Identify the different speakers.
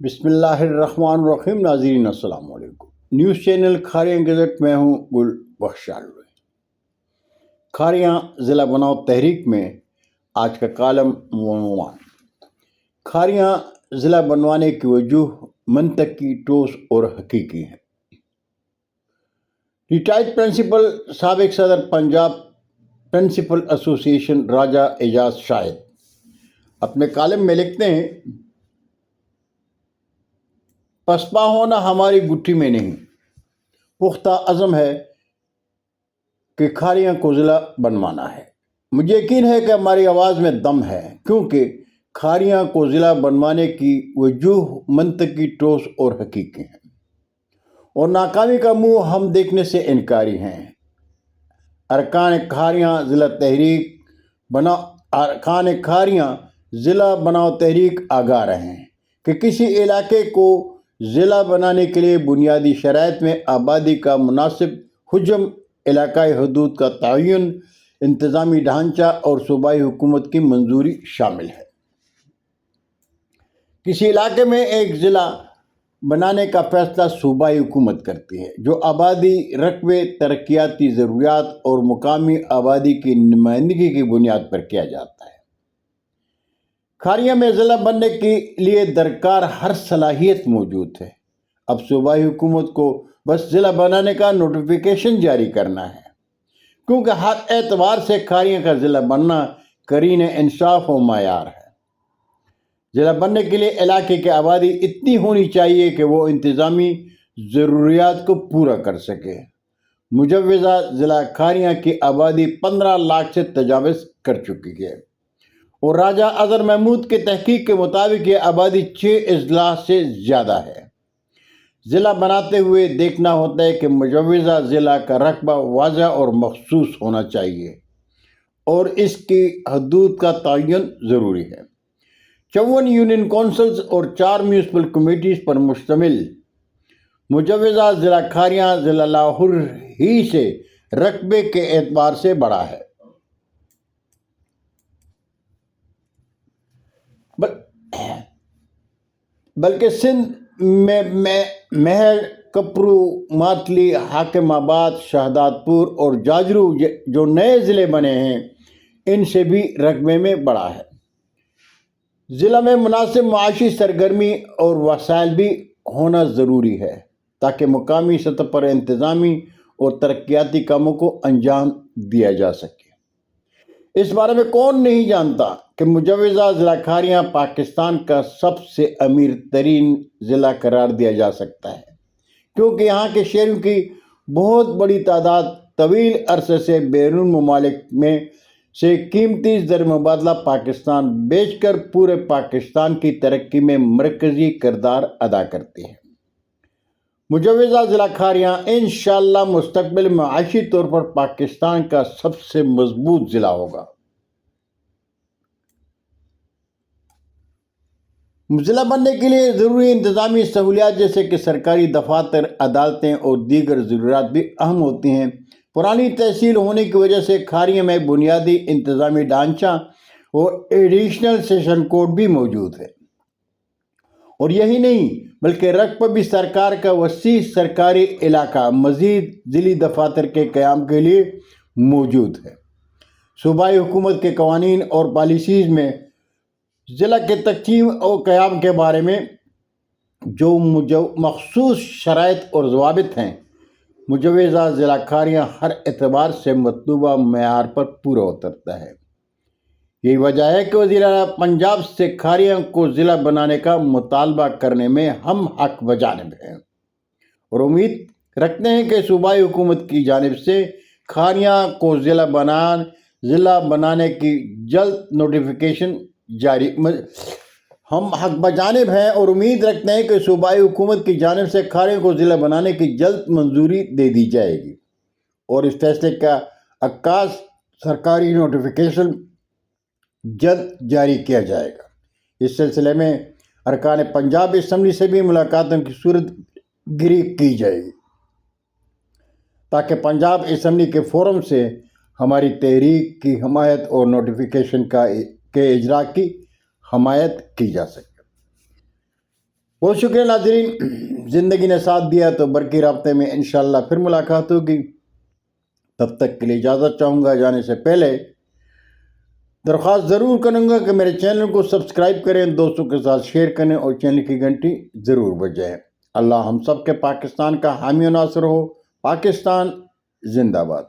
Speaker 1: بسم اللہ الرحمن الرحیم۔ ناظرین السلام علیکم۔ نیوز چینل کھاریاں گزٹ میں ہوں گل بخشال۔ کھاریاں ضلع بناؤ تحریک میں آج کا کالم عنوان کھاریاں ضلع بنوانے کی وجوہ منطقی، ٹھوس اور حقیقی ہیں۔ ریٹائرڈ پرنسپل، سابق صدر پنجاب پرنسپل ایسوسی ایشن راجہ اعجاز شاہد اپنے کالم میں لکھتے ہیں، پسپا ہونا ہماری گٹھی میں نہیں، پختہ عزم ہے کہ کھاریاں کو ضلع بنوانا ہے۔ مجھے یقین ہے کہ ہماری آواز میں دم ہے، کیونکہ کھاریاں کو ضلع بنوانے کی وجوہ منطقی، ٹھوس اور حقیقی ہیں، اور ناکامی کا منہ ہم دیکھنے سے انکاری ہیں۔ ارکان کھاریاں ضلع بناؤ تحریک آگاہ رہیں کہ کسی علاقے کو ضلع بنانے کے لیے بنیادی شرائط میں آبادی کا مناسب حجم، علاقائی حدود کا تعین، انتظامی ڈھانچہ اور صوبائی حکومت کی منظوری شامل ہے۔ کسی علاقے میں ایک ضلع بنانے کا فیصلہ صوبائی حکومت کرتی ہے، جو آبادی، رقبے، ترقیاتی ضروریات اور مقامی آبادی کی نمائندگی کی بنیاد پر کیا جاتا ہے۔ کھاریاں میں ضلع بننے کے لیے درکار ہر صلاحیت موجود ہے۔ اب صوبائی حکومت کو بس ضلع بنانے کا نوٹیفیکیشن جاری کرنا ہے، کیونکہ ہر اعتبار سے کھاریاں کا ضلع بننا قرین انصاف و معیار ہے۔ ضلع بننے کے لیے علاقے کی آبادی اتنی ہونی چاہیے کہ وہ انتظامی ضروریات کو پورا کر سکے۔ مجوزہ ضلع کھاریاں کی آبادی 15 لاکھ سے تجاوز کر چکی ہے، اور راجہ اظہر محمود کے تحقیق کے مطابق یہ آبادی 6 اضلاع سے زیادہ ہے۔ ضلع بناتے ہوئے دیکھنا ہوتا ہے کہ مجوزہ ضلع کا رقبہ واضح اور مخصوص ہونا چاہیے، اور اس کی حدود کا تعین ضروری ہے۔ 54 یونین کونسلز اور 4 میونسپل کمیٹیز پر مشتمل مجوزہ ضلع کھاریاں ضلع لاہور ہی سے رقبے کے اعتبار سے بڑا ہے، بلکہ سندھ میں مہر، کپرو، ماتلی، حاکم آباد، شہداد پور اور جاجرو جو نئے ضلع بنے ہیں، ان سے بھی رقبے میں بڑا ہے۔ ضلع میں مناسب معاشی سرگرمی اور وسائل بھی ہونا ضروری ہے، تاکہ مقامی سطح پر انتظامی اور ترقیاتی کاموں کو انجام دیا جا سکے۔ اس بارے میں کون نہیں جانتا کہ مجوزہ ضلع کھاریاں پاکستان کا سب سے امیر ترین ضلع قرار دیا جا سکتا ہے، کیونکہ یہاں کے شہریوں کی بہت بڑی تعداد طویل عرصے سے بیرون ممالک میں سے قیمتی زر مبادلہ پاکستان بیچ کر پورے پاکستان کی ترقی میں مرکزی کردار ادا کرتی ہے۔ مجوزہ ضلع کھاریاں انشاءاللہ مستقبل میں معاشی طور پر پاکستان کا سب سے مضبوط ضلع ہوگا۔ ضلع بننے کے لیے ضروری انتظامی سہولیات جیسے کہ سرکاری دفاتر، عدالتیں اور دیگر ضروریات بھی اہم ہوتی ہیں۔ پرانی تحصیل ہونے کی وجہ سے کھاریاں میں بنیادی انتظامی ڈھانچہ اور ایڈیشنل سیشن کورٹ بھی موجود ہے، اور یہی نہیں بلکہ رقبہ بھی سرکار کا وسیع سرکاری علاقہ مزید ضلعی دفاتر کے قیام کے لیے موجود ہے۔ صوبائی حکومت کے قوانین اور پالیسیز میں ضلع کے تقسیم اور قیام کے بارے میں جو مخصوص شرائط اور ضوابط ہیں، مجوزہ ضلع کھاریاں ہر اعتبار سے مطلوبہ معیار پر پورا اترتا ہے۔ یہی وجہ ہے کہ وزیر اعلیٰ پنجاب سے کھاریاں کو ضلع بنانے کا مطالبہ کرنے میں ہم حق بجانب ہیں، اور امید رکھتے ہیں کہ صوبائی حکومت کی جانب سے کھاریاں کو ضلع بنانے کی جلد نوٹیفیکیشن جاری ہم حق بجانب ہیں اور امید رکھتے ہیں کہ صوبائی حکومت کی جانب سے کھاریاں کو ضلع بنانے کی جلد منظوری دے دی جائے گی، اور اس فیصلے کا عکاس سرکاری نوٹیفیکیشن جلد جاری کیا جائے گا۔ اس سلسلے میں ارکان پنجاب اسمبلی سے بھی ملاقاتوں کی صورت گری کی جائے گی، تاکہ پنجاب اسمبلی کے فورم سے ہماری تحریک کی حمایت اور نوٹیفیکیشن کے اجراء کی حمایت کی جا سکے۔ بہت شکریہ ناظرین، زندگی نے ساتھ دیا تو برقی رابطے میں انشاءاللہ پھر ملاقات ہوگی۔ تب تک کے لیے اجازت چاہوں گا۔ جانے سے پہلے درخواست ضرور کروں گا کہ میرے چینل کو سبسکرائب کریں، دوستوں کے ساتھ شیئر کریں اور چینل کی گھنٹی ضرور بجائیں۔ اللہ ہم سب کے پاکستان کا حامی و ناصر ہو۔ پاکستان زندہ باد۔